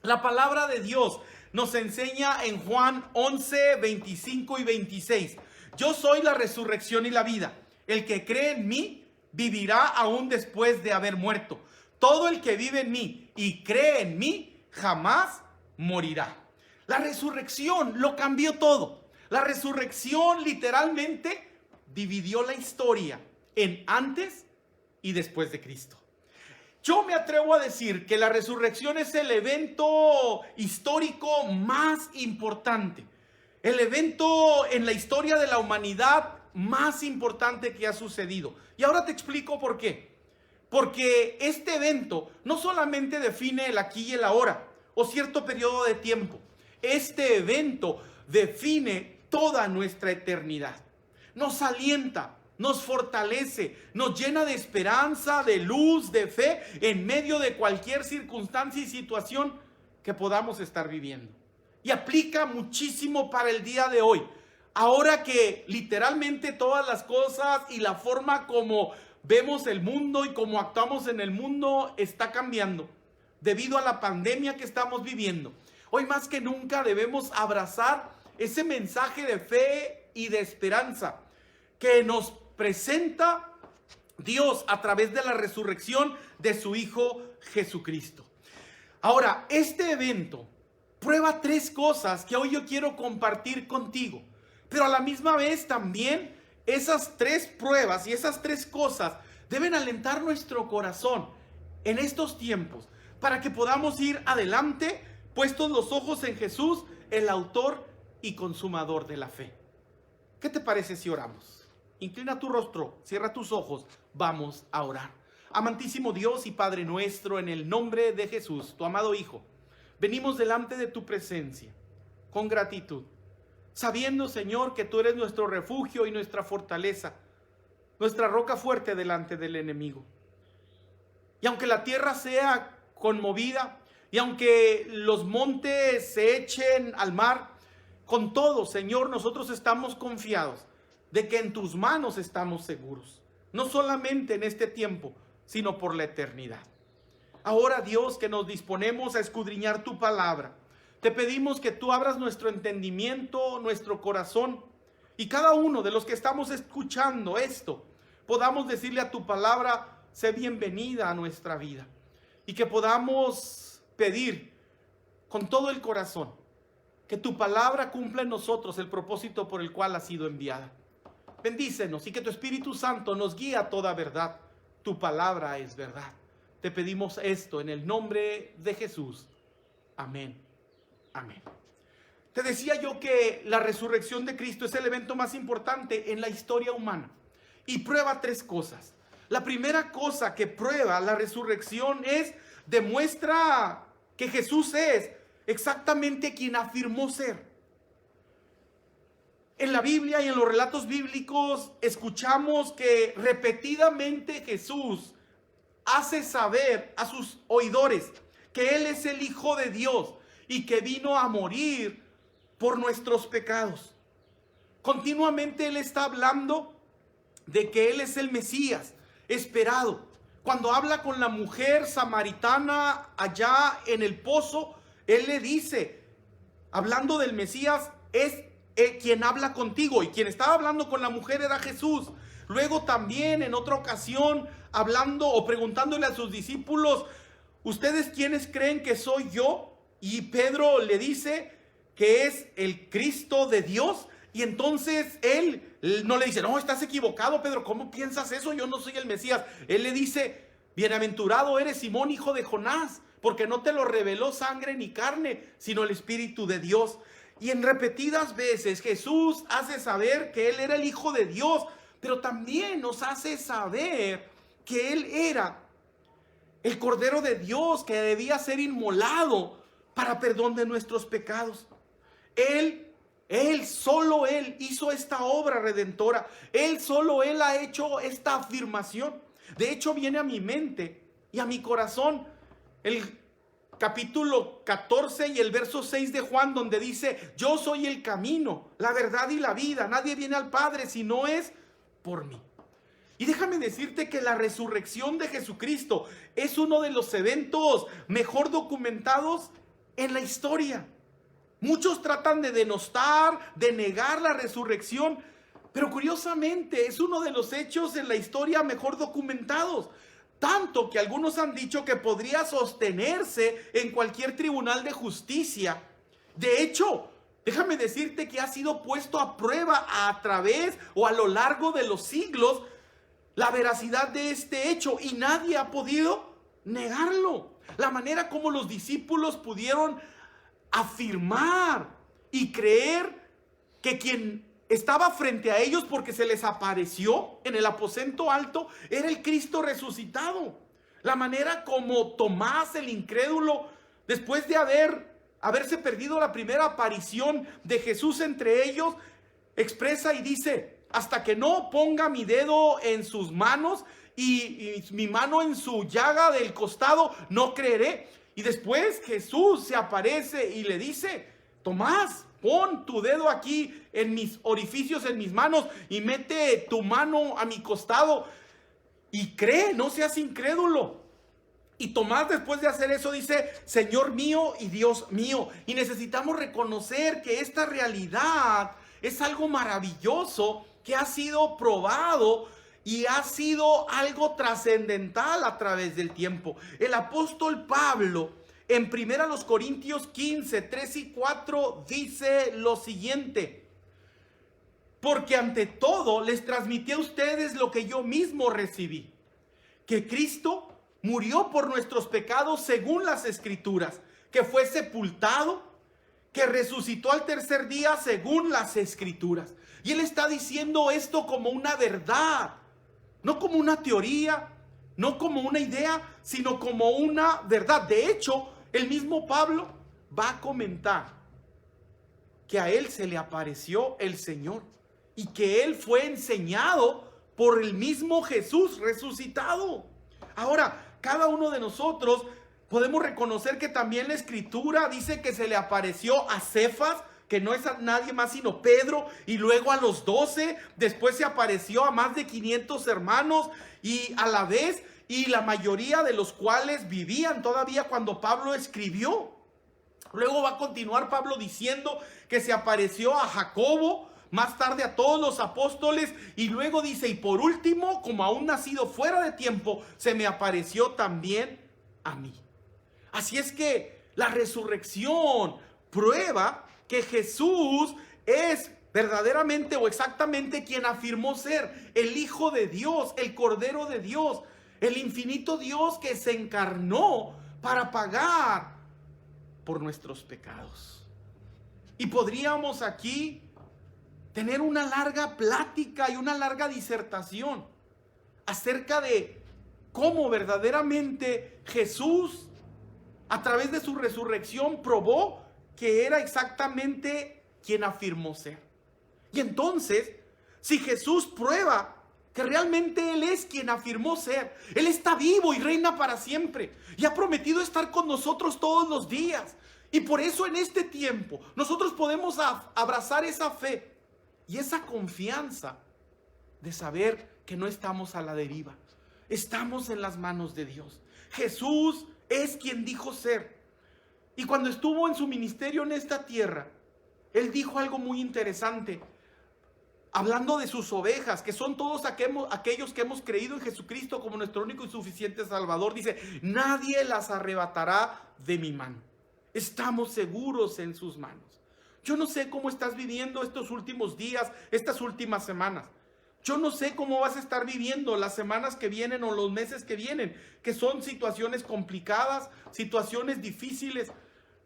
La palabra de Dios nos enseña en Juan 11, 25 y 26. Yo soy la resurrección y la vida. El que cree en mí vivirá aún después de haber muerto. Todo el que vive en mí y cree en mí jamás morirá. La resurrección lo cambió todo. La resurrección literalmente dividió la historia en antes y después de Cristo. Yo me atrevo a decir que la resurrección es el evento histórico más importante, el evento en la historia de la humanidad más importante que ha sucedido. Y ahora te explico por qué. Porque este evento no solamente define el aquí y el ahora o cierto periodo de tiempo. Este evento define toda nuestra eternidad. Nos alienta, nos fortalece, nos llena de esperanza, de luz, de fe en medio de cualquier circunstancia y situación que podamos estar viviendo. Y aplica muchísimo para el día de hoy. Ahora que literalmente todas las cosas y la forma como vemos el mundo y como actuamos en el mundo está cambiando debido a la pandemia que estamos viviendo. Hoy más que nunca debemos abrazar ese mensaje de fe y de esperanza que nos presenta Dios a través de la resurrección de su Hijo Jesucristo. Ahora, este evento prueba tres cosas que hoy yo quiero compartir contigo, pero a la misma vez también esas tres pruebas y esas tres cosas deben alentar nuestro corazón en estos tiempos para que podamos ir adelante puestos los ojos en Jesús, el autor y consumador de la fe. ¿Qué te parece si oramos? Inclina tu rostro, cierra tus ojos, vamos a orar. Amantísimo Dios y Padre nuestro, en el nombre de Jesús, tu amado Hijo, venimos delante de tu presencia con gratitud, sabiendo, Señor, que tú eres nuestro refugio y nuestra fortaleza, nuestra roca fuerte delante del enemigo. Y aunque la tierra sea conmovida, y aunque los montes se echen al mar, con todo, Señor, nosotros estamos confiados de que en tus manos estamos seguros, no solamente en este tiempo, sino por la eternidad. Ahora, Dios, que nos disponemos a escudriñar tu palabra, te pedimos que tú abras nuestro entendimiento, nuestro corazón, y cada uno de los que estamos escuchando esto, podamos decirle a tu palabra, sé bienvenida a nuestra vida, y que podamos pedir con todo el corazón que tu palabra cumpla en nosotros el propósito por el cual ha sido enviada. Bendícenos y que tu Espíritu Santo nos guíe a toda verdad. Tu palabra es verdad. Te pedimos esto en el nombre de Jesús. Amén. Amén. Te decía yo que la resurrección de Cristo es el evento más importante en la historia humana y prueba tres cosas. La primera cosa que prueba la resurrección demuestra que Jesús es exactamente quien afirmó ser. En la Biblia y en los relatos bíblicos escuchamos que repetidamente Jesús hace saber a sus oidores que Él es el Hijo de Dios y que vino a morir por nuestros pecados. Continuamente Él está hablando de que Él es el Mesías esperado. Cuando habla con la mujer samaritana allá en el pozo, Él le dice, hablando del Mesías, es quien habla contigo, y quien estaba hablando con la mujer era Jesús. Luego también en otra ocasión, hablando o preguntándole a sus discípulos, ¿ustedes quiénes creen que soy yo? Y Pedro le dice que es el Cristo de Dios. Y entonces él no le dice, no, estás equivocado, Pedro, ¿cómo piensas eso? Yo no soy el Mesías. Él le dice, bienaventurado eres, Simón, hijo de Jonás, porque no te lo reveló sangre ni carne, sino el Espíritu de Dios. Y en repetidas veces Jesús hace saber que Él era el Hijo de Dios, pero también nos hace saber que Él era el Cordero de Dios que debía ser inmolado para perdón de nuestros pecados. Solo Él hizo esta obra redentora. Solo Él ha hecho esta afirmación. De hecho, viene a mi mente y a mi corazón el capítulo 14 y el verso 6 de Juan, donde dice, yo soy el camino, la verdad y la vida. Nadie viene al Padre si no es por mí. Y déjame decirte que la resurrección de Jesucristo es uno de los eventos mejor documentados en la historia. Muchos tratan de denostar, de negar la resurrección, pero curiosamente es uno de los hechos en la historia mejor documentados. Tanto que algunos han dicho que podría sostenerse en cualquier tribunal de justicia. De hecho, déjame decirte que ha sido puesto a prueba a través o a lo largo de los siglos la veracidad de este hecho y nadie ha podido negarlo. La manera como los discípulos pudieron afirmar y creer que quien estaba frente a ellos porque se les apareció en el aposento alto era el Cristo resucitado. La manera como Tomás el incrédulo, después de haberse perdido la primera aparición de Jesús entre ellos, expresa y dice: hasta que no ponga mi dedo en sus manos y mi mano en su llaga del costado, no creeré. Y después Jesús se aparece y le dice: Tomás, pon tu dedo aquí en mis orificios, en mis manos, y mete tu mano a mi costado y cree, no seas incrédulo. Y Tomás, después de hacer eso, dice: Señor mío y Dios mío. Y necesitamos reconocer que esta realidad es algo maravilloso que ha sido probado y ha sido algo trascendental a través del tiempo. El apóstol Pablo en 1 Corintios 15, 3 y 4 dice lo siguiente: porque ante todo les transmití a ustedes lo que yo mismo recibí, que Cristo murió por nuestros pecados según las Escrituras, que fue sepultado, que resucitó al tercer día según las Escrituras. Y él está diciendo esto como una verdad, no como una teoría, no como una idea, sino como una verdad. De hecho, el mismo Pablo va a comentar que a él se le apareció el Señor y que él fue enseñado por el mismo Jesús resucitado. Ahora, cada uno de nosotros podemos reconocer que también la Escritura dice que se le apareció a Cefas, que no es a nadie más sino Pedro, y luego a los 12, después se apareció a más de 500 hermanos y a la vez, y la mayoría de los cuales vivían todavía cuando Pablo escribió. Luego va a continuar Pablo diciendo que se apareció a Jacobo, más tarde a todos los apóstoles, y luego dice: y por último, como aún nacido fuera de tiempo, se me apareció también a mí. Así es que la resurrección prueba que Jesús es verdaderamente o exactamente quien afirmó ser: el Hijo de Dios, el Cordero de Dios, el infinito Dios que se encarnó para pagar por nuestros pecados. Y podríamos aquí tener una larga plática y una larga disertación acerca de cómo verdaderamente Jesús, a través de su resurrección, probó que era exactamente quien afirmó ser. Y entonces, si Jesús prueba que realmente Él es quien afirmó ser, Él está vivo y reina para siempre y ha prometido estar con nosotros todos los días. Y por eso en este tiempo nosotros podemos abrazar esa fe y esa confianza de saber que no estamos a la deriva, estamos en las manos de Dios. Jesús es quien dijo ser. Y cuando estuvo en su ministerio en esta tierra, Él dijo algo muy interesante, hablando de sus ovejas, que son todos aquellos que hemos creído en Jesucristo como nuestro único y suficiente Salvador. Dice: nadie las arrebatará de mi mano. Estamos seguros en sus manos. Yo no sé cómo estás viviendo estos últimos días, estas últimas semanas. Yo no sé cómo vas a estar viviendo las semanas que vienen o los meses que vienen, que son situaciones complicadas, situaciones difíciles.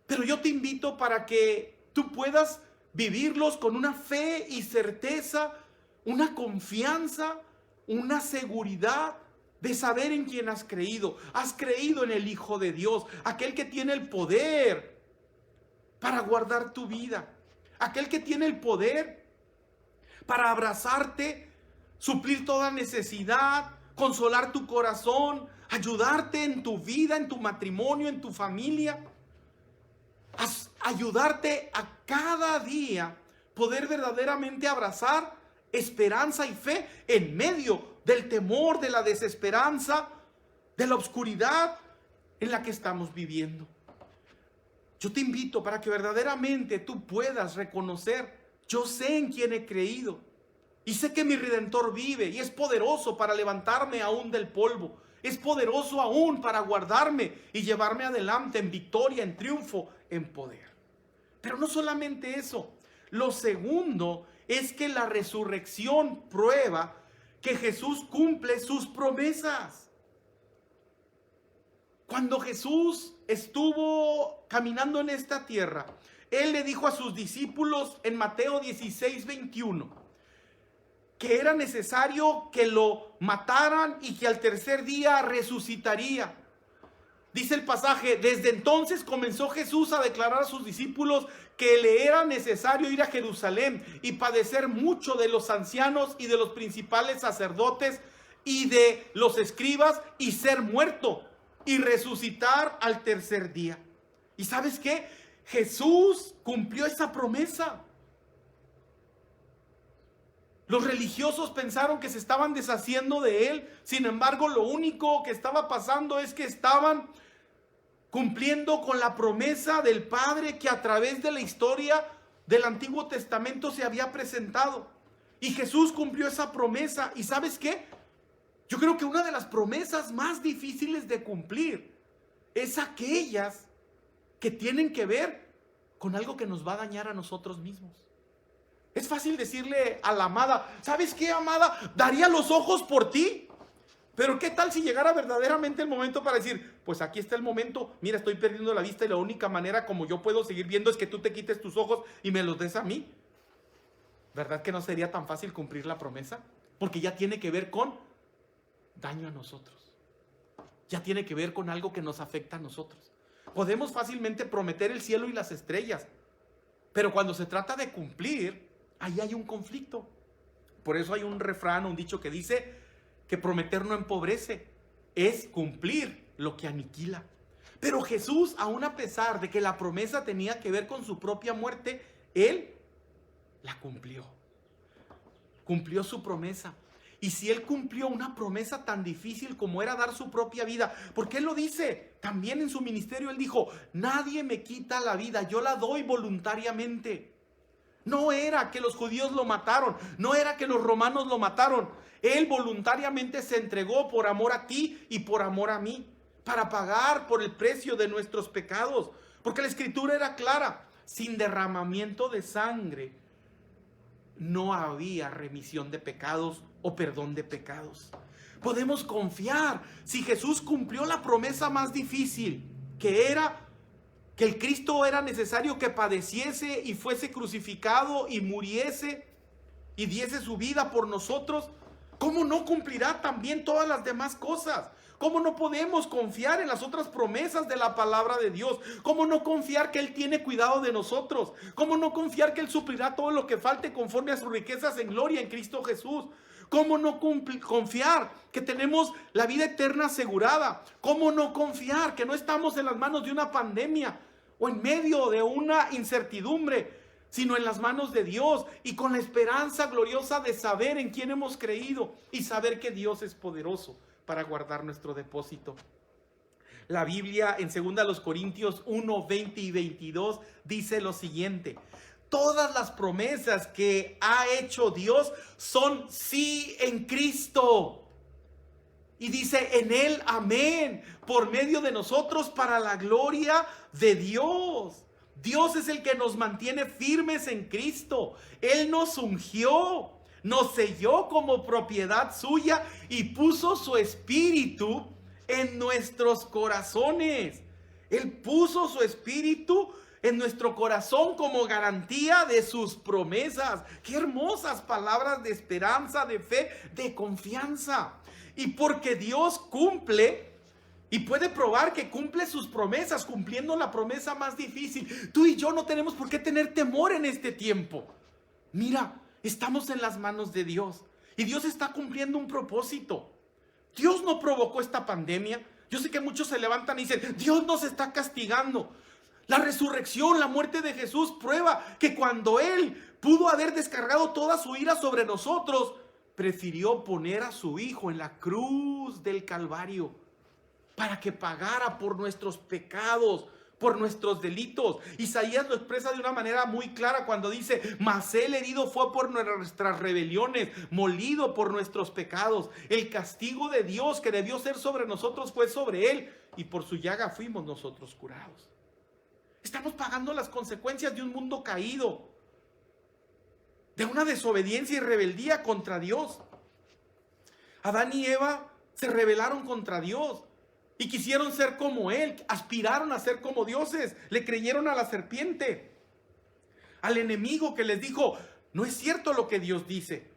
Pero yo te invito para que tú puedas vivirlos con una fe y certeza, una confianza, una seguridad de saber en quién has creído. Has creído en el Hijo de Dios, aquel que tiene el poder para guardar tu vida, aquel que tiene el poder para abrazarte, suplir toda necesidad, consolar tu corazón, ayudarte en tu vida, en tu matrimonio, en tu familia, ayudarte a cada día poder verdaderamente abrazar esperanza y fe en medio del temor, de la desesperanza, de la oscuridad en la que estamos viviendo. Yo te invito para que verdaderamente tú puedas reconocer, yo sé en quién he creído y sé que mi Redentor vive y es poderoso para levantarme aún del polvo. Es poderoso aún para guardarme y llevarme adelante en victoria, en triunfo, en poder. Pero no solamente eso. Lo segundo es que la resurrección prueba que Jesús cumple sus promesas. Cuando Jesús estuvo caminando en esta tierra, Él le dijo a sus discípulos en Mateo 16:21 que era necesario que lo mataran y que al tercer día resucitaría. Dice el pasaje, desde entonces comenzó Jesús a declarar a sus discípulos que le era necesario ir a Jerusalén y padecer mucho de los ancianos y de los principales sacerdotes y de los escribas y ser muerto y resucitar al tercer día. ¿Y sabes qué? Jesús cumplió esa promesa. Los religiosos pensaron que se estaban deshaciendo de él. Sin embargo, lo único que estaba pasando es que estaban cumpliendo con la promesa del Padre que a través de la historia del Antiguo Testamento se había presentado. Y Jesús cumplió esa promesa. ¿Y sabes qué? Yo creo que una de las promesas más difíciles de cumplir es aquellas que tienen que ver con algo que nos va a dañar a nosotros mismos. Es fácil decirle a la amada, ¿sabes qué, amada? Daría los ojos por ti. Pero ¿qué tal si llegara verdaderamente el momento para decir, pues aquí está el momento, mira, estoy perdiendo la vista y la única manera como yo puedo seguir viendo es que tú te quites tus ojos y me los des a mí? ¿Verdad que no sería tan fácil cumplir la promesa? Porque ya tiene que ver con daño a nosotros. Ya tiene que ver con algo que nos afecta a nosotros. Podemos fácilmente prometer el cielo y las estrellas, pero cuando se trata de cumplir, ahí hay un conflicto. Por eso hay un refrán, un dicho que dice que prometer no empobrece, es cumplir lo que aniquila. Pero Jesús, aún a pesar de que la promesa tenía que ver con su propia muerte, Él la cumplió. Cumplió su promesa. Y si Él cumplió una promesa tan difícil como era dar su propia vida, porque Él lo dice también en su ministerio, Él dijo, nadie me quita la vida, yo la doy voluntariamente. No era que los judíos lo mataron, no era que los romanos lo mataron. Él voluntariamente se entregó por amor a ti y por amor a mí, para pagar por el precio de nuestros pecados. Porque la escritura era clara, sin derramamiento de sangre no había remisión de pecados o perdón de pecados. Podemos confiar si Jesús cumplió la promesa más difícil, que era que el Cristo era necesario que padeciese y fuese crucificado y muriese y diese su vida por nosotros. ¿Cómo no cumplirá también todas las demás cosas? ¿Cómo no podemos confiar en las otras promesas de la palabra de Dios? ¿Cómo no confiar que Él tiene cuidado de nosotros? ¿Cómo no confiar que Él suplirá todo lo que falte conforme a sus riquezas en gloria en Cristo Jesús? ¿Cómo no confiar que tenemos la vida eterna asegurada? ¿Cómo no confiar que no estamos en las manos de una pandemia o en medio de una incertidumbre, sino en las manos de Dios y con la esperanza gloriosa de saber en quién hemos creído y saber que Dios es poderoso para guardar nuestro depósito? La Biblia en 2 Corintios 1, 20 y 22 dice lo siguiente: todas las promesas que ha hecho Dios son sí en Cristo. Y dice en Él, amén, por medio de nosotros para la gloria de Dios. Dios es el que nos mantiene firmes en Cristo. Él nos ungió, nos selló como propiedad suya y puso su espíritu en nuestros corazones. Él puso su espíritu en nuestro corazón como garantía de sus promesas. Qué hermosas palabras de esperanza, de fe, de confianza. Y porque Dios cumple y puede probar que cumple sus promesas, cumpliendo la promesa más difícil, tú y yo no tenemos por qué tener temor en este tiempo. Mira, estamos en las manos de Dios y Dios está cumpliendo un propósito. Dios no provocó esta pandemia. Yo sé que muchos se levantan y dicen, Dios nos está castigando. La resurrección, la muerte de Jesús prueba que cuando Él pudo haber descargado toda su ira sobre nosotros, prefirió poner a su Hijo en la cruz del Calvario para que pagara por nuestros pecados, por nuestros delitos. Isaías lo expresa de una manera muy clara cuando dice: mas él herido fue por nuestras rebeliones, molido por nuestros pecados. El castigo de Dios que debió ser sobre nosotros fue sobre él, y por su llaga fuimos nosotros curados. Estamos pagando las consecuencias de un mundo caído, de una desobediencia y rebeldía contra Dios. Adán y Eva se rebelaron contra Dios y quisieron ser como Él, aspiraron a ser como dioses, le creyeron a la serpiente, al enemigo que les dijo: no es cierto lo que Dios dice,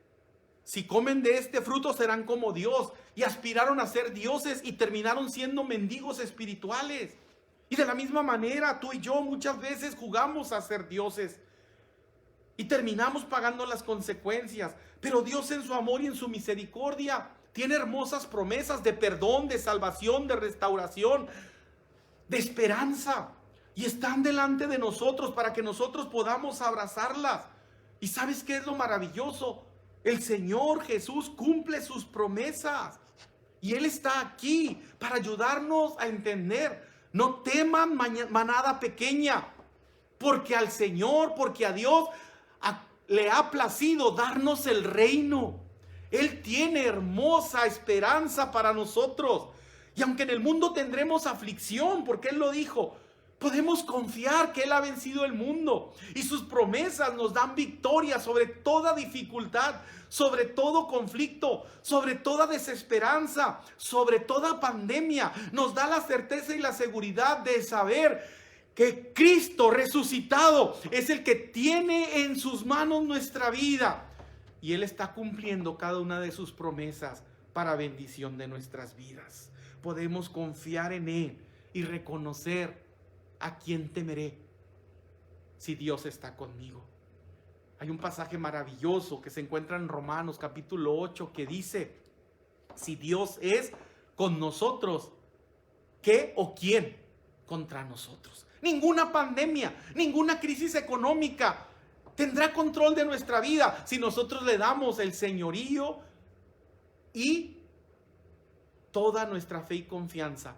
si comen de este fruto serán como Dios, y aspiraron a ser dioses y terminaron siendo mendigos espirituales. Y de la misma manera, tú y yo muchas veces jugamos a ser dioses y terminamos pagando las consecuencias. Pero Dios, en su amor y en su misericordia, tiene hermosas promesas de perdón, de salvación, de restauración, de esperanza. Y están delante de nosotros para que nosotros podamos abrazarlas. ¿Y sabes qué es lo maravilloso? El Señor Jesús cumple sus promesas. Y Él está aquí para ayudarnos a entender. No teman, manada pequeña, porque al Señor, porque a Dios le ha placido darnos el reino. Él tiene hermosa esperanza para nosotros. Y aunque en el mundo tendremos aflicción, porque Él lo dijo, podemos confiar que Él ha vencido el mundo. Y sus promesas nos dan victoria sobre toda dificultad, sobre todo conflicto, sobre toda desesperanza, sobre toda pandemia. Nos da la certeza y la seguridad de saber que Cristo resucitado es el que tiene en sus manos nuestra vida. Y Él está cumpliendo cada una de sus promesas para bendición de nuestras vidas. Podemos confiar en Él y reconocer: ¿a quién temeré si Dios está conmigo? Hay un pasaje maravilloso que se encuentra en Romanos capítulo 8 que dice: si Dios es con nosotros, ¿qué o quién contra nosotros? Ninguna pandemia, ninguna crisis económica tendrá control de nuestra vida si nosotros le damos el señorío y toda nuestra fe y confianza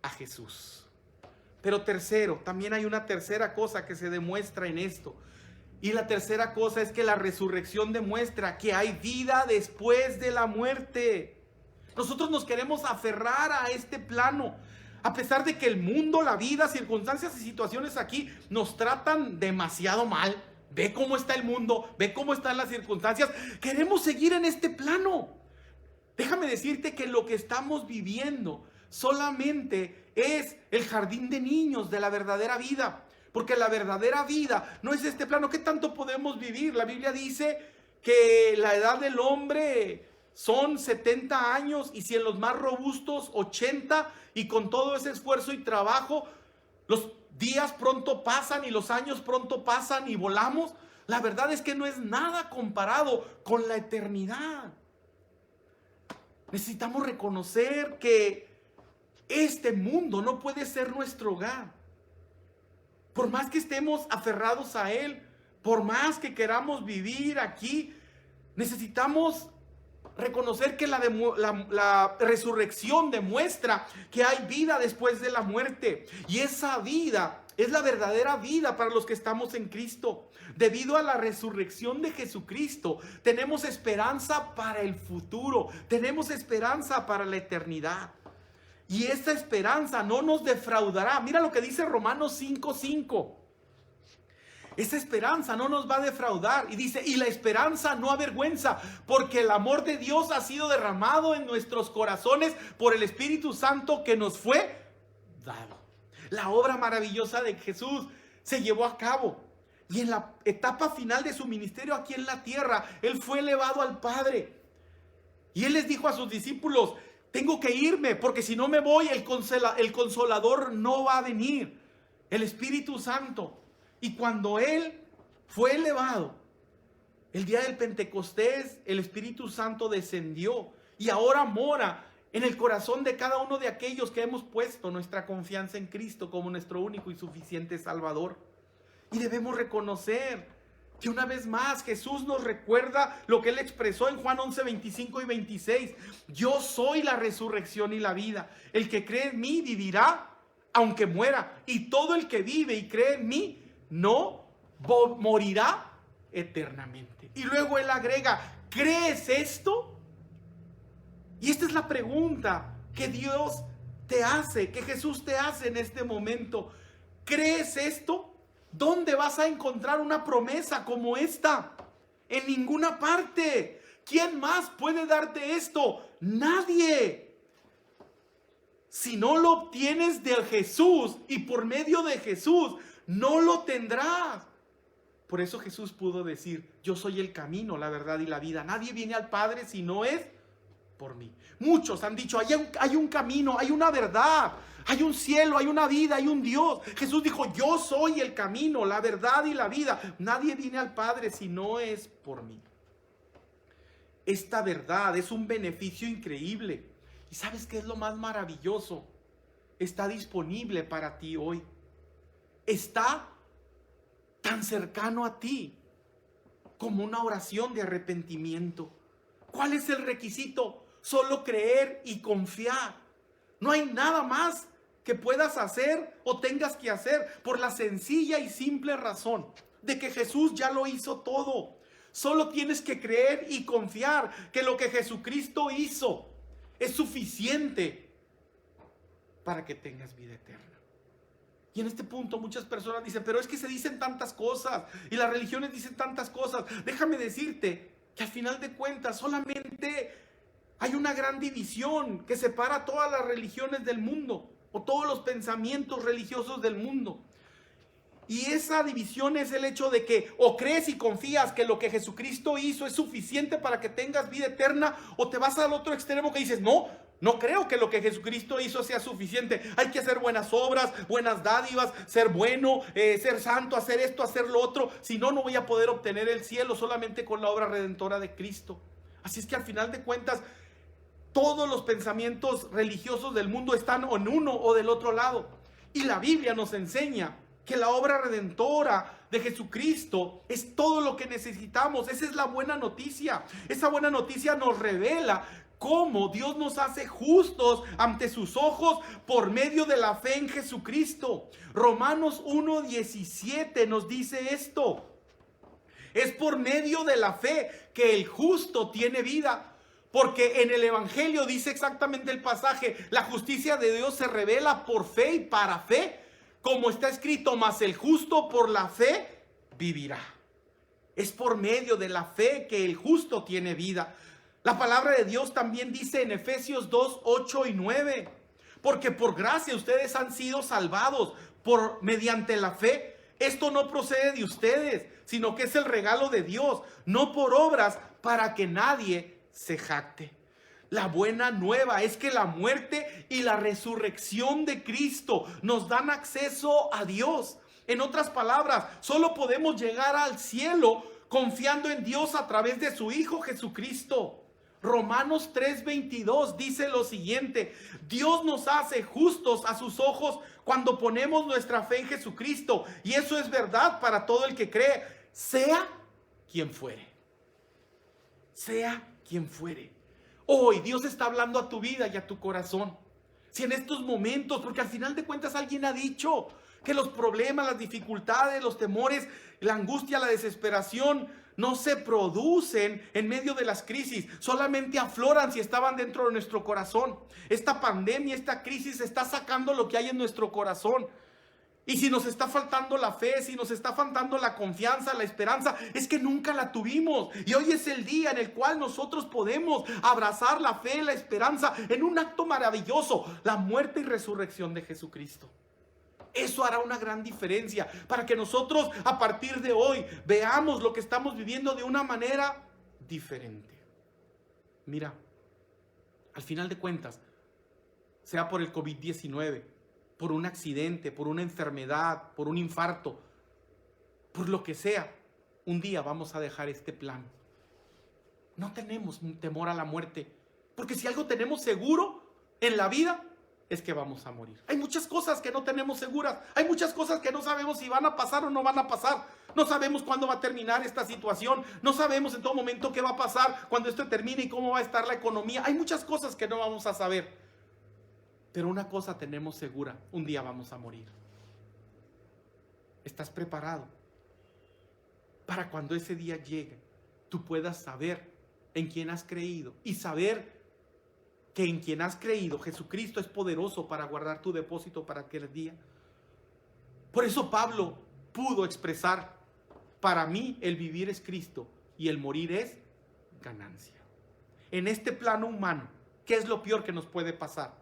a Jesús. Pero tercero, también hay una tercera cosa que se demuestra en esto. Y la tercera cosa es que la resurrección demuestra que hay vida después de la muerte. Nosotros nos queremos aferrar a este plano, a pesar de que el mundo, la vida, circunstancias y situaciones aquí nos tratan demasiado mal. Ve cómo está el mundo, ve cómo están las circunstancias. Queremos seguir en este plano. Déjame decirte que lo que estamos viviendo solamente es el jardín de niños de la verdadera vida. Porque la verdadera vida no es este plano. ¿Qué tanto podemos vivir? La Biblia dice que la edad del hombre son 70 años, y si en los más robustos 80, y con todo ese esfuerzo y trabajo los días pronto pasan y los años pronto pasan y volamos. La verdad es que no es nada comparado con la eternidad. Necesitamos reconocer que este mundo no puede ser nuestro hogar. Por más que estemos aferrados a él, por más que queramos vivir aquí, necesitamos reconocer que la resurrección demuestra que hay vida después de la muerte. Y esa vida es la verdadera vida para los que estamos en Cristo. Debido a la resurrección de Jesucristo, tenemos esperanza para el futuro. Tenemos esperanza para la eternidad. Y esta esperanza no nos defraudará. Mira lo que dice Romanos 5:5. Esa esperanza no nos va a defraudar. Y dice: y la esperanza no avergüenza, porque el amor de Dios ha sido derramado en nuestros corazones por el Espíritu Santo que nos fue dado. La obra maravillosa de Jesús se llevó a cabo. Y en la etapa final de su ministerio aquí en la tierra, Él fue elevado al Padre. Y Él les dijo a sus discípulos: tengo que irme, porque si no me voy, el Consolador no va a venir, el Espíritu Santo. Y cuando Él fue elevado, el día del Pentecostés, el Espíritu Santo descendió y ahora mora en el corazón de cada uno de aquellos que hemos puesto nuestra confianza en Cristo como nuestro único y suficiente Salvador. Y debemos reconocer que una vez más Jesús nos recuerda lo que Él expresó en Juan 11, 25 y 26. Yo soy la resurrección y la vida. El que cree en mí vivirá aunque muera. Y todo el que vive y cree en mí no morirá eternamente. Y luego él agrega, ¿crees esto? Y esta es la pregunta que Dios te hace, que Jesús te hace en este momento. ¿Crees esto? ¿Dónde vas a encontrar una promesa como esta? En ninguna parte. ¿Quién más puede darte esto? Nadie. Si no lo obtienes de Jesús y por medio de Jesús, no lo tendrás. Por eso Jesús pudo decir, yo soy el camino, la verdad y la vida. Nadie viene al Padre si no es por mí. Muchos han dicho, hay un camino, hay una verdad, hay un cielo, hay una vida, hay un Dios. Jesús dijo, yo soy el camino, la verdad y la vida. Nadie viene al Padre si no es por mí. Esta verdad es un beneficio increíble. ¿Y sabes qué es lo más maravilloso? Está disponible para ti hoy. Está tan cercano a ti como una oración de arrepentimiento. ¿Cuál es el requisito? Solo creer y confiar. No hay nada más que puedas hacer o tengas que hacer, por la sencilla y simple razón de que Jesús ya lo hizo todo. Solo tienes que creer y confiar que lo que Jesucristo hizo es suficiente para que tengas vida eterna. Y en este punto muchas personas dicen, pero es que se dicen tantas cosas y las religiones dicen tantas cosas. Déjame decirte que al final de cuentas solamente hay una gran división que separa todas las religiones del mundo o todos los pensamientos religiosos del mundo. Y esa división es el hecho de que o crees y confías que lo que Jesucristo hizo es suficiente para que tengas vida eterna, o te vas al otro extremo que dices, no creo que lo que Jesucristo hizo sea suficiente. Hay que hacer buenas obras, buenas dádivas, ser bueno, ser santo, hacer esto, hacer lo otro. Si no, no voy a poder obtener el cielo solamente con la obra redentora de Cristo. Así es que al final de cuentas, todos los pensamientos religiosos del mundo están en uno o del otro lado. Y la Biblia nos enseña que la obra redentora de Jesucristo es todo lo que necesitamos. Esa es la buena noticia. Esa buena noticia nos revela cómo Dios nos hace justos ante sus ojos por medio de la fe en Jesucristo. Romanos 1:17 nos dice esto. Es por medio de la fe que el justo tiene vida. Porque en el Evangelio dice exactamente el pasaje, la justicia de Dios se revela por fe y para fe. Como está escrito, mas el justo por la fe vivirá. Es por medio de la fe que el justo tiene vida. La palabra de Dios también dice en Efesios 2:8 y 9. Porque por gracia ustedes han sido salvados mediante la fe. Esto no procede de ustedes, sino que es el regalo de Dios, no por obras, para que nadie se jacte. La buena nueva es que la muerte y la resurrección de Cristo nos dan acceso a Dios. En otras palabras, solo podemos llegar al cielo confiando en Dios a través de su Hijo Jesucristo. Romanos 3:22 dice lo siguiente: Dios nos hace justos a sus ojos cuando ponemos nuestra fe en Jesucristo. Y eso es verdad para todo el que cree, sea quien fuere. Sea quien fuere. Hoy Dios está hablando a tu vida y a tu corazón. Si en estos momentos, porque al final de cuentas alguien ha dicho que los problemas, las dificultades, los temores, la angustia, la desesperación no se producen en medio de las crisis, solamente afloran si estaban dentro de nuestro corazón. Esta pandemia, esta crisis está sacando lo que hay en nuestro corazón. Y si nos está faltando la fe, si nos está faltando la confianza, la esperanza, es que nunca la tuvimos. Y hoy es el día en el cual nosotros podemos abrazar la fe, la esperanza en un acto maravilloso, la muerte y resurrección de Jesucristo. Eso hará una gran diferencia para que nosotros a partir de hoy veamos lo que estamos viviendo de una manera diferente. Mira, al final de cuentas, sea por el COVID-19, por un accidente, por una enfermedad, por un infarto, por lo que sea, un día vamos a dejar este plano. No tenemos temor a la muerte, porque si algo tenemos seguro en la vida, es que vamos a morir. Hay muchas cosas que no tenemos seguras, hay muchas cosas que no sabemos si van a pasar o no van a pasar. No sabemos cuándo va a terminar esta situación, no sabemos en todo momento qué va a pasar cuando esto termine y cómo va a estar la economía. Hay muchas cosas que no vamos a saber. Pero una cosa tenemos segura, un día vamos a morir. ¿Estás preparado para cuando ese día llegue, tú puedas saber en quién has creído y saber que en quien has creído, Jesucristo es poderoso para guardar tu depósito para aquel día? Por eso Pablo pudo expresar: para mí el vivir es Cristo y el morir es ganancia. En este plano humano, ¿qué es lo peor que nos puede pasar?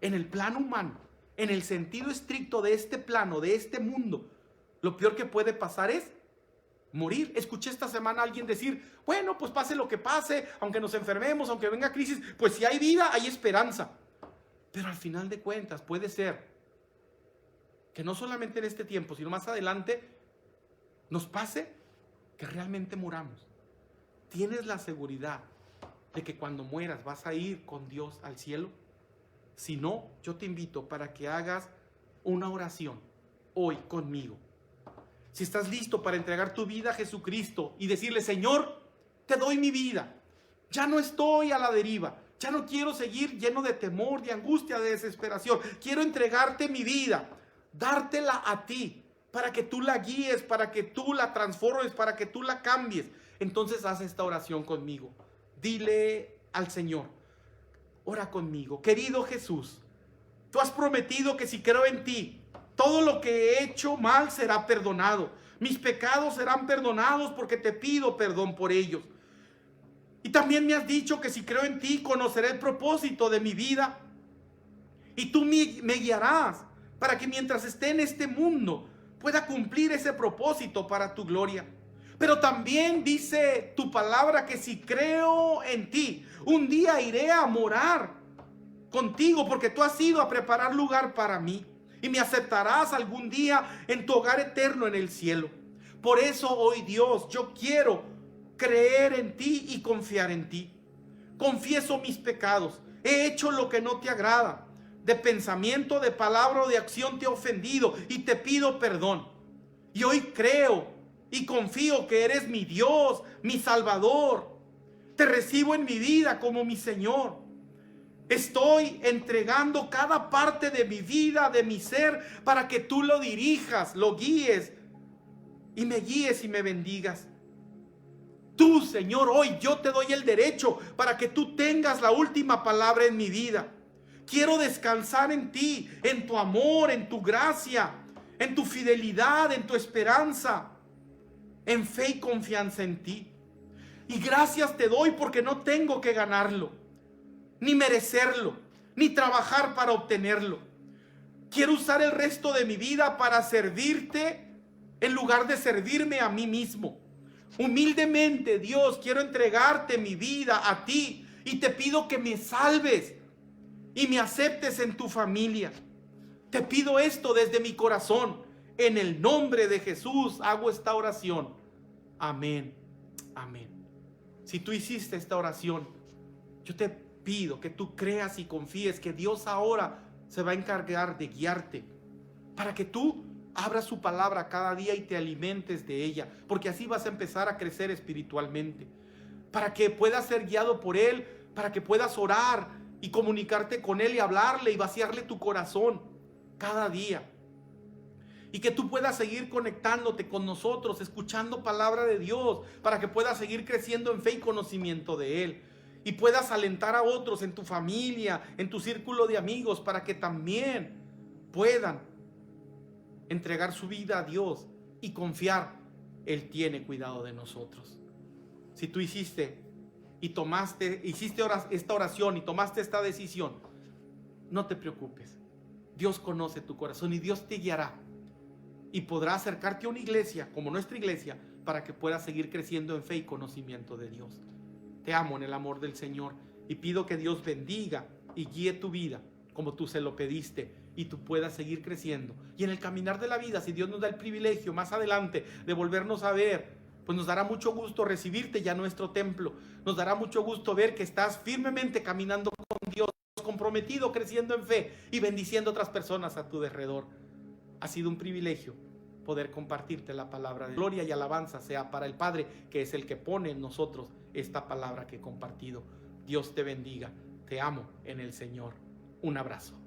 En el plano humano, en el sentido estricto de este plano, de este mundo, lo peor que puede pasar es morir. Escuché esta semana a alguien decir: bueno, pues pase lo que pase, aunque nos enfermemos, aunque venga crisis, pues si hay vida, hay esperanza. Pero al final de cuentas puede ser que no solamente en este tiempo, sino más adelante nos pase que realmente muramos. ¿Tienes la seguridad de que cuando mueras vas a ir con Dios al cielo? Si no, yo te invito para que hagas una oración hoy conmigo. Si estás listo para entregar tu vida a Jesucristo y decirle: Señor, te doy mi vida, ya no estoy a la deriva, ya no quiero seguir lleno de temor, de angustia, de desesperación, quiero entregarte mi vida, dártela a ti, para que tú la guíes, para que tú la transformes, para que tú la cambies. Entonces haz esta oración conmigo. Dile al Señor, ora conmigo: querido Jesús, tú has prometido que si creo en ti, todo lo que he hecho mal será perdonado. Mis pecados serán perdonados porque te pido perdón por ellos. Y también me has dicho que si creo en ti, conoceré el propósito de mi vida. Y tú me guiarás para que mientras esté en este mundo pueda cumplir ese propósito para tu gloria. Pero también dice tu palabra que si creo en ti, un día iré a morar contigo, porque tú has ido a preparar lugar para mí y me aceptarás algún día en tu hogar eterno en el cielo. Por eso hoy, Dios, yo quiero creer en ti y confiar en ti. Confieso mis pecados, he hecho lo que no te agrada, de pensamiento, de palabra o de acción te he ofendido y te pido perdón. Y hoy creo y confío que eres mi Dios, mi Salvador. Te recibo en mi vida como mi Señor. Estoy entregando cada parte de mi vida, de mi ser, para que tú lo dirijas, lo guíes y me bendigas. Tú, Señor, hoy yo te doy el derecho para que tú tengas la última palabra en mi vida. Quiero descansar en ti, en tu amor, en tu gracia, en tu fidelidad, en tu esperanza, en fe y confianza en ti. Y gracias te doy porque no tengo que ganarlo, ni merecerlo, ni trabajar para obtenerlo. Quiero usar el resto de mi vida para servirte en lugar de servirme a mí mismo. Humildemente, Dios, quiero entregarte mi vida a ti y te pido que me salves y me aceptes en tu familia. Te pido esto desde mi corazón. En el nombre de Jesús hago esta oración. Amén. Amén. Si tú hiciste esta oración, yo te pido que tú creas y confíes que Dios ahora se va a encargar de guiarte para que tú abras su palabra cada día y te alimentes de ella, porque así vas a empezar a crecer espiritualmente, para que puedas ser guiado por Él, para que puedas orar y comunicarte con Él y hablarle y vaciarle tu corazón cada día, y que tú puedas seguir conectándote con nosotros, escuchando palabra de Dios, para que puedas seguir creciendo en fe y conocimiento de Él, y puedas alentar a otros en tu familia, en tu círculo de amigos, para que también puedan entregar su vida a Dios y confiar. Él tiene cuidado de nosotros. Si tú hiciste esta oración y tomaste esta decisión, no te preocupes. Dios conoce tu corazón y Dios te guiará y podrá acercarte a una iglesia como nuestra iglesia para que puedas seguir creciendo en fe y conocimiento de Dios. Te amo en el amor del Señor y pido que Dios bendiga y guíe tu vida como tú se lo pediste y tú puedas seguir creciendo. Y en el caminar de la vida, si Dios nos da el privilegio más adelante de volvernos a ver, pues nos dará mucho gusto recibirte ya en nuestro templo. Nos dará mucho gusto ver que estás firmemente caminando con Dios, comprometido, creciendo en fe y bendiciendo a otras personas a tu derredor. Ha sido un privilegio poder compartirte la palabra de gloria y alabanza sea para el Padre, que es el que pone en nosotros esta palabra que he compartido. Dios te bendiga. Te amo en el Señor. Un abrazo.